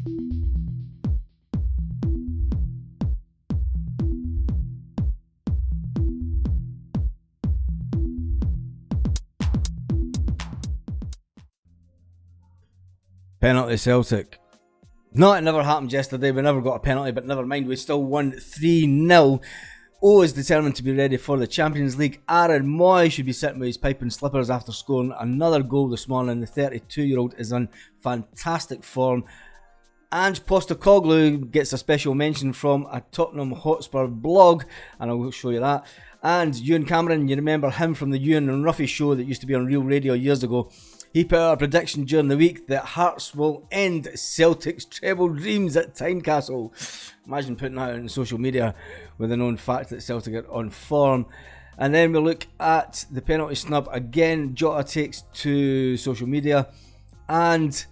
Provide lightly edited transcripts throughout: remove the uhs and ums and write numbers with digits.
Penalty Celtic. No, it never happened yesterday. We never got a penalty, but never mind. We still won 3-0. O is determined to be ready for the Champions League. Aaron Moy should be sitting with his pipe and slippers after scoring another goal this morning. The 32-year-old is on fantastic form. Ange Postecoglou gets a special mention from a Tottenham Hotspur blog, and I will show you that. And Ewan Cameron, you remember him from the Ewan and Ruffy show that used to be on Real Radio years ago. He put out a prediction during the week that Hearts will end Celtic's treble dreams at Tynecastle. Imagine putting that out on social media with the known fact that Celtic are on form. And then we'll look at the penalty snub again. Jota takes to social media. And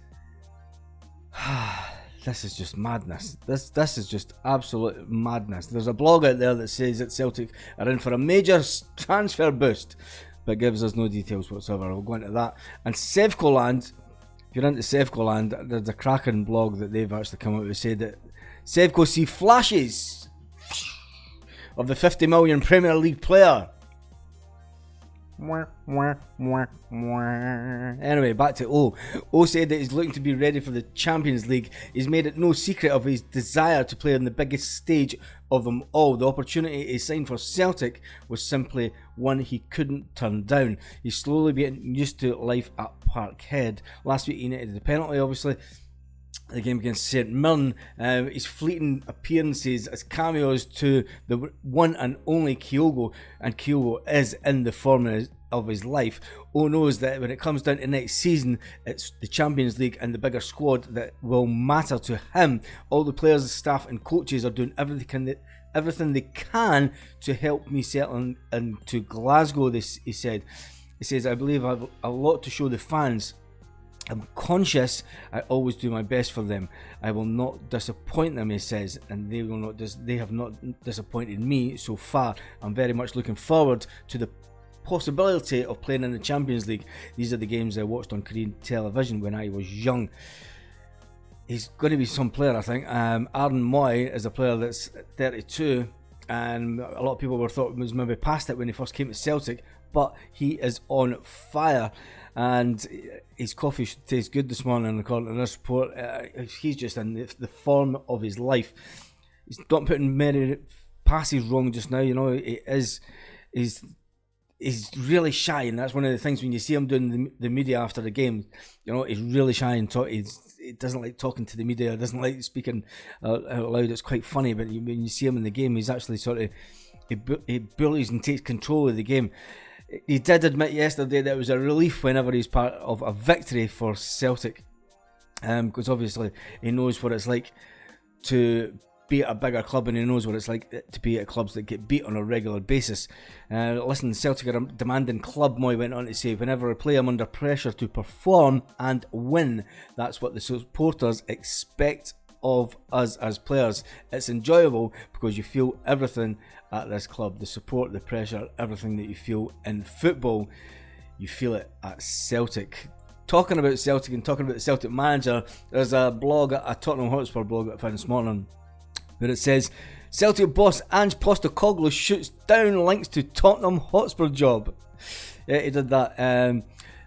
this is just madness. This is just absolute madness. There's a blog out there that says that Celtic are in for a major transfer boost, but gives us no details whatsoever. We'll go into that. And Sevcoland, if you're into Sevcoland, there's a cracking blog that they've actually come out with, said that Sevco see flashes of the 50 million Premier League player. Anyway, back to O. O said that he's looking to be ready for the Champions League. He's made it no secret of his desire to play on the biggest stage of them all. The opportunity he signed for Celtic was simply one he couldn't turn down. He's slowly getting used to life at Parkhead. Last week he netted the penalty, obviously, the game against St Mirren. His fleeting appearances as cameos to the one and only Kyogo, and Kyogo is in the form of his life. O knows that when it comes down to next season, it's the Champions League and the bigger squad that will matter to him. All the players, staff and coaches are doing everything they can to help me settle into Glasgow, he said. He says, I believe I have a lot to show the fans. I'm conscious I always do my best for them. I will not disappoint them, he says, and they have not disappointed me so far. I'm very much looking forward to the possibility of playing in the Champions League. These are the games I watched on Korean television when I was young. He's going to be some player, I think. Aaron Moy is a player that's 32, and a lot of people thought was maybe past it when he first came to Celtic, but he is on fire. And his coffee should taste good this morning, according to this report. He's just in the form of his life. He's not putting many passes wrong just now. You know, he's really shy, and that's one of the things when you see him doing the media after the game. You know, he's really shy and he doesn't like talking to the media. Doesn't like speaking out loud. It's quite funny, but when you see him in the game, he's actually he bullies and takes control of the game. He did admit yesterday that it was a relief whenever he's part of a victory for Celtic, because obviously he knows what it's like to be at a bigger club, and he knows what it's like to be at clubs that get beat on a regular basis. Listen, Celtic are a demanding club, Moy went on to say. Whenever I play, I'm under pressure to perform and win. That's what the supporters expect of us as players. It's enjoyable because you feel everything at this club, the support, the pressure, everything that you feel in football, you feel it at Celtic. Talking about Celtic and talking about the Celtic manager, there's a blog, a Tottenham Hotspur blog that I found this morning, where it says Celtic boss Ange Postecoglou shoots down links to Tottenham Hotspur job. Yeah, he did that.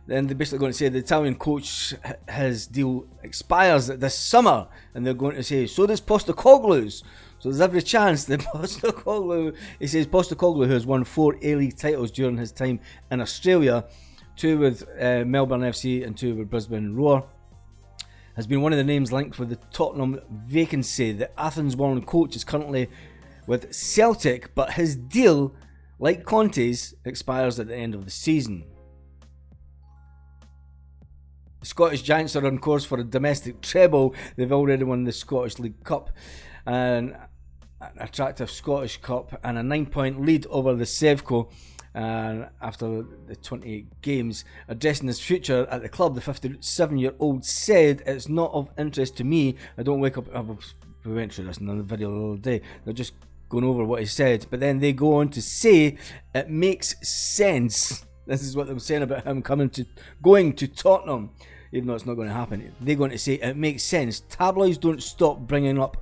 Then they're basically going to say the Italian coach, his deal expires this summer, and they're going to say, so does Postecoglou's. So there's every chance that Postecoglou, he says Postecoglou, who has won 4 A-League titles during his time in Australia, 2 with Melbourne FC and 2 with Brisbane Roar, has been one of the names linked with the Tottenham vacancy. The Athens-born coach is currently with Celtic, but his deal, like Conte's, expires at the end of the season. The Scottish Giants are on course for a domestic treble. They've already won the Scottish League Cup, and an attractive Scottish Cup, and a 9-point lead over the Sevco. And after the 28 games, addressing his future at the club, the 57-year-old said, "It's not of interest to me. I don't wake up." We went through this in the video the other day. They're just going over what he said, but then they go on to say it makes sense. This is what they were saying about him going to Tottenham. even though it's not going to happen. They're going to say it makes sense. Tabloids don't stop bringing up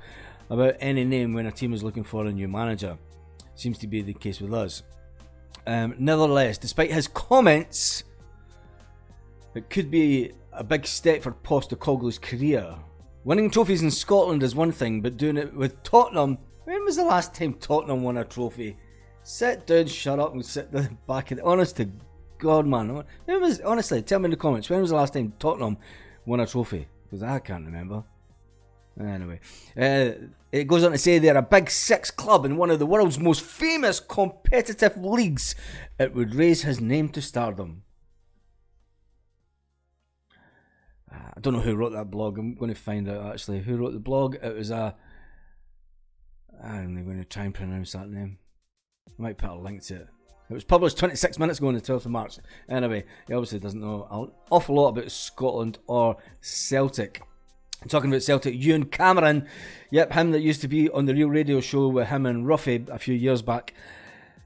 about any name when a team is looking for a new manager. Seems to be the case with us. Nevertheless, despite his comments, it could be a big step for Postecoglou's career. Winning trophies in Scotland is one thing, but doing it with Tottenham... When was the last time Tottenham won a trophy? Sit down, shut up, and sit the back of the... Honest to God, man. Honestly, tell me in the comments, when was the last time Tottenham won a trophy? Because I can't remember. Anyway, it goes on to say they're a Big Six club in one of the world's most famous competitive leagues. It would raise his name to stardom. I don't know who wrote that blog. I'm going to find out actually who wrote the blog. It was I'm going to try and pronounce that name. I might put a link to it. It was published 26 minutes ago on the 12th of March. Anyway, he obviously doesn't know an awful lot about Scotland or Celtic. Talking about Celtic, Ewan Cameron, yep, him that used to be on the Real Radio show with him and Ruffy a few years back,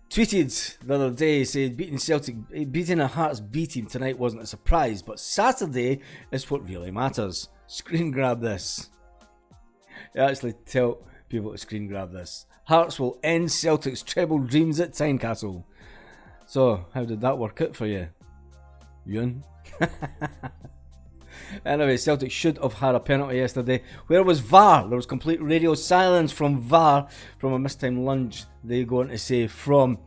tweeted the other day, said beating a Hearts B team tonight wasn't a surprise, but Saturday is what really matters. Screen grab this. I actually tell people to screen grab this. Hearts will end Celtic's treble dreams at Tynecastle. So, how did that work out for you, Ewan? Anyway, Celtic should have had a penalty yesterday. Where was VAR? There was complete radio silence from VAR from a mistime lunge. They go on to say from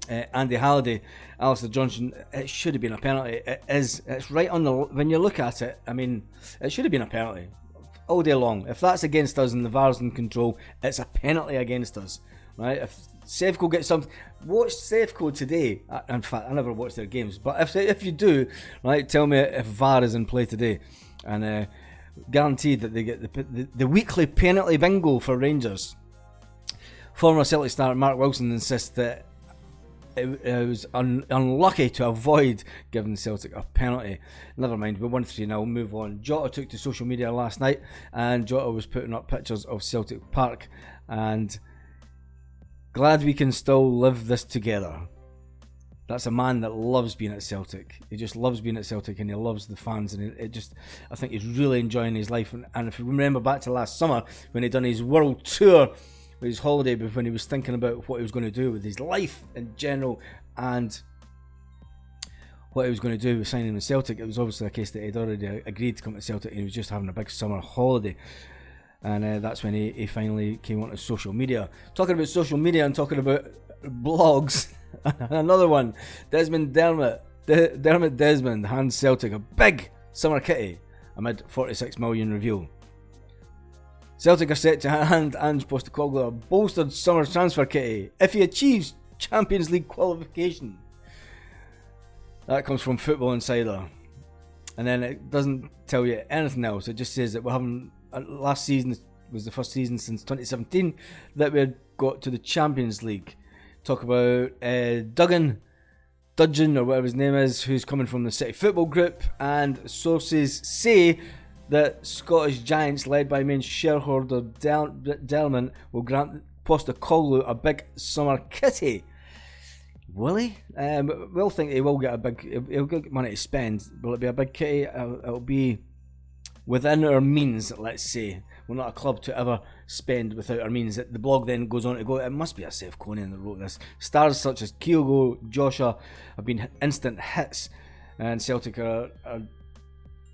Andy Halliday, Alistair Johnson. It should have been a penalty. It is. It's right on the. When you look at it, I mean, it should have been a penalty all day long. If that's against us and the VAR's in control, it's a penalty against us, right? If Sevco gets something, watch Sevco today. In fact, I never watch their games, but if you do, right, tell me if VAR is in play today, and guaranteed that they get the weekly penalty bingo for Rangers. Former Celtic star Mark Wilson insists that it was unlucky to avoid giving Celtic a penalty. Never mind, we won 3-0, move on. Jota took to social media last night, and Jota was putting up pictures of Celtic Park, and glad we can still live this together. That's a man that loves being at Celtic. He just loves being at Celtic, and he loves the fans, and I think he's really enjoying his life. And if you remember back to last summer when he done his world tour with his holiday, when he was thinking about what he was going to do with his life in general and what he was going to do with signing with Celtic, it was obviously a case that he'd already agreed to come to Celtic, and he was just having a big summer holiday. And that's when he finally came onto social media. Talking about social media and talking about blogs, another one, Dermot Desmond hands Celtic a big summer kitty amid 46 million review. Celtic are set to hand Ange Postecoglou a bolstered summer transfer kitty if he achieves Champions League qualification. That comes from Football Insider. And then it doesn't tell you anything else. It just says that we're having... last season was the first season since 2017 that we had got to the Champions League. Talk about Dudgeon or whatever his name is, who's coming from the City Football Group, and sources say that Scottish Giants, led by main shareholder Delman, will grant Postecoglou a big summer kitty. Will he? We'll think he will get he'll get money to spend. Will it be a big kitty? It'll be within our means, let's say. We're not a club to ever spend without our means. The blog then goes on to go, it must be a Seth Conan that wrote this. Stars such as Kyogo, Jota have been instant hits, and Celtic are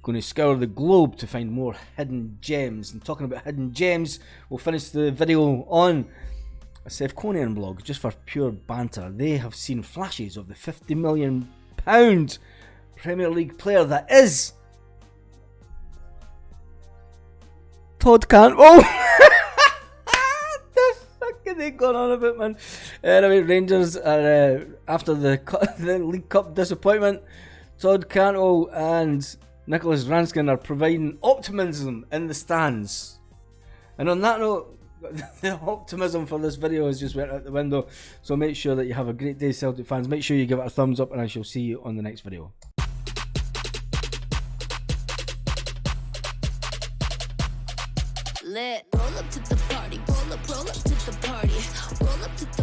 going to scour the globe to find more hidden gems. And talking about hidden gems, we'll finish the video on a Seth Conan blog, just for pure banter. They have seen flashes of the £50 million Premier League player that is Todd Cantwell. The fuck are they going on about, man? Anyway, Rangers are after the League Cup disappointment. Todd Cantwell and Nicholas Ranskin are providing optimism in the stands. And on that note, the optimism for this video has just went out the window. So make sure that you have a great day, Celtic fans. Make sure you give it a thumbs up, and I shall see you on the next video. Roll up to the party, roll up to the party, roll up to the